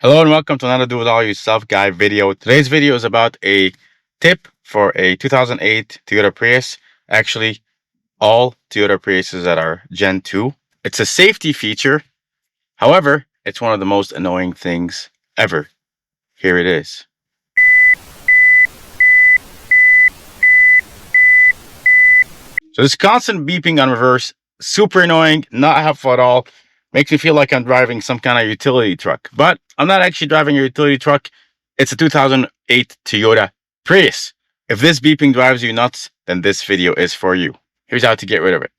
Hello and welcome to another Do It All Yourself Guide video. Today's video is about a tip for a 2008 Toyota Prius. Actually, all Toyota Priuses that are Gen 2. It's a safety feature. However, it's one of the most annoying things ever. Here it is. So this constant beeping on reverse, super annoying, not helpful at all. Makes me feel like I'm driving some kind of utility truck. But I'm not actually driving a utility truck. It's a 2008 Toyota Prius. If this beeping drives you nuts, then this video is for you. Here's how to get rid of it.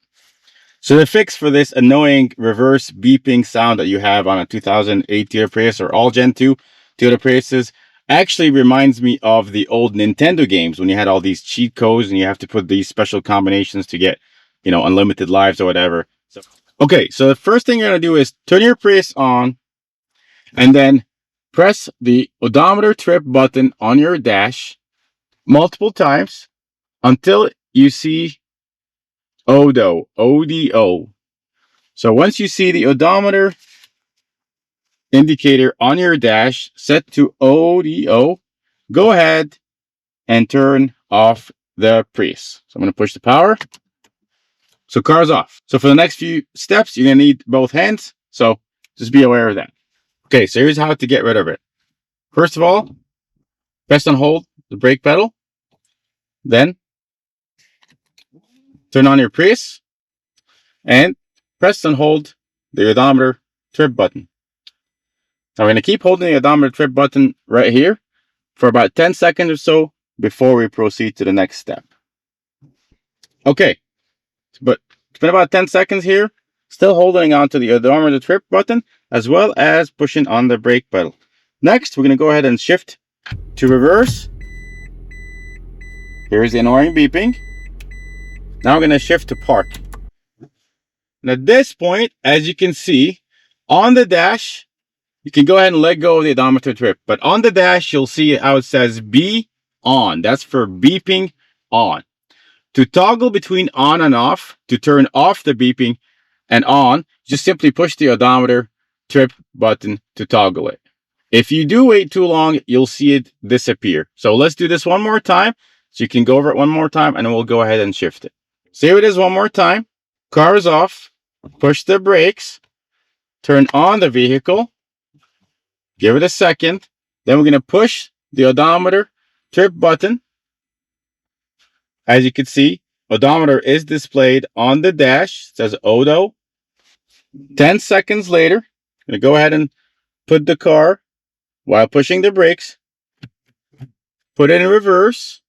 So the fix for this annoying reverse beeping sound that you have on a 2008 Toyota Prius or all Gen 2 Toyota Priuses actually reminds me of the old Nintendo games when you had all these cheat codes and you have to put these special combinations to get, unlimited lives or whatever. So the first thing you're going to do is turn your Prius on and then press the odometer trip button on your dash multiple times until you see ODO, ODO. So once you see the odometer indicator on your dash set to ODO, go ahead and turn off the Prius. So I'm going to push the power. So car's off. So for the next few steps, you're going to need both hands. So just be aware of that. Okay, so here's how to get rid of it. First of all, press and hold the brake pedal. Then turn on your Prius and press and hold the odometer trip button. Now we're going to keep holding the odometer trip button right here for about 10 seconds or so before we proceed to the next step. Okay, but it's been about 10 seconds here, still holding on to the odometer trip button as well as pushing on the brake pedal. Next, we're going to go ahead and shift to reverse. Here's the annoying beeping. Now we're going to shift to park. And at this point, as you can see, on the dash, you can go ahead and let go of the odometer trip. But on the dash, you'll see how it says be on. That's for beeping on. To toggle between on and off, to turn off the beeping and on, just simply push the odometer trip button to toggle it. If you do wait too long, you'll see it disappear. So let's do this one more time. So you can go over it one more time and then we'll go ahead and shift it. So here it is one more time. Car is off. Push the brakes. Turn on the vehicle. Give it a second. Then we're going to push the odometer trip button. As you can see, odometer is displayed on the dash. It says ODO. 10 seconds later, I'm going to go ahead and put the car while pushing the brakes. Put it in reverse.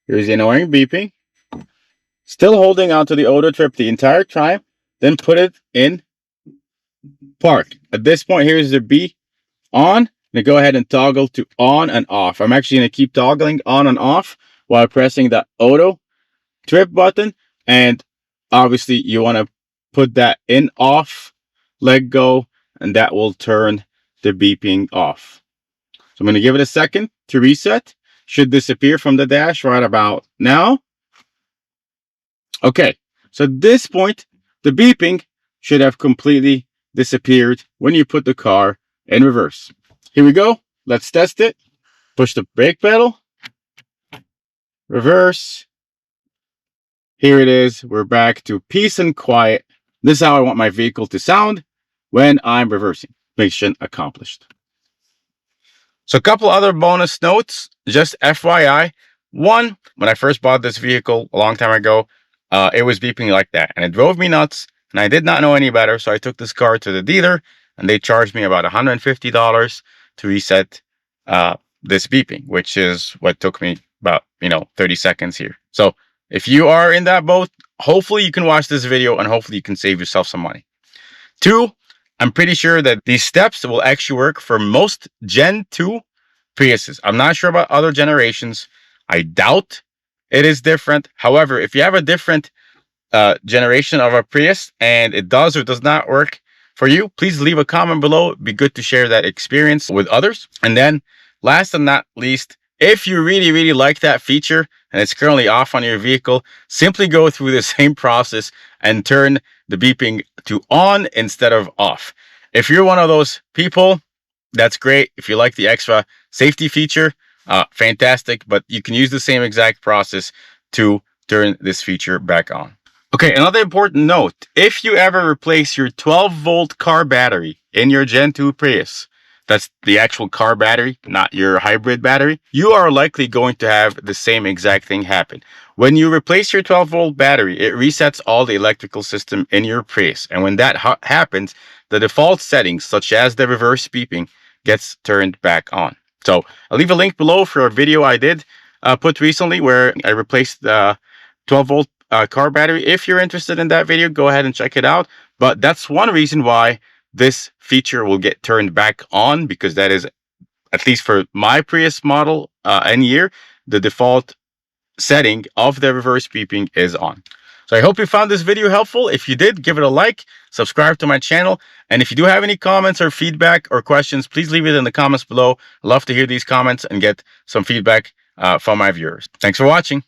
Here's the annoying beeping. Still holding onto the ODO trip the entire time. Then put it in park. At this point, here's the B on. I'm going to go ahead and toggle to on and off. I'm actually going to keep toggling on and off while pressing the ODO trip button. And obviously, you want to put that in off, let go, and that will turn the beeping off. So I'm going to give it a second to reset. Should disappear from the dash right about now. Okay, so at this point, the beeping should have completely disappeared when you put the car in reverse. Here we go. Let's test it. Push the brake pedal. Reverse. Here it is. We're back to peace and quiet. This is how I want my vehicle to sound when I'm reversing. Mission accomplished. So a couple other bonus notes, just FYI. One, when I first bought this vehicle a long time ago, it was beeping like that and it drove me nuts and I did not know any better. So I took this car to the dealer and they charged me about $150 to reset this beeping, which is what took me about 30 seconds here. So if you are in that boat, hopefully you can watch this video and hopefully you can save yourself some money. Two, I'm pretty sure that these steps will actually work for most Gen 2 Priuses. I'm not sure about other generations. I doubt it is different. However, if you have a different generation of a Prius and it does or does not work for you, please leave a comment below. It'd be good to share that experience with others. And then last and not least, if you really, really like that feature and it's currently off on your vehicle, simply go through the same process and turn the beeping to on instead of off. If you're one of those people, that's great. If you like the extra safety feature, fantastic. But you can use the same exact process to turn this feature back on. Okay, another important note. If you ever replace your 12-volt car battery in your Gen 2 Prius, that's the actual car battery, not your hybrid battery, you are likely going to have the same exact thing happen. When you replace your 12-volt battery, it resets all the electrical system in your Prius. And when that happens, the default settings, such as the reverse beeping, gets turned back on. So I'll leave a link below for a video I did put recently where I replaced the 12-volt car battery. If you're interested in that video, go ahead and check it out. But that's one reason why this feature will get turned back on, because that is, at least for my Prius model and year, the default setting of the reverse beeping is on. So I hope you found this video helpful. If you did, give it a like, subscribe to my channel, and if you do have any comments or feedback or questions, please leave it in the comments below. I'd love to hear these comments and get some feedback from my viewers. Thanks for watching.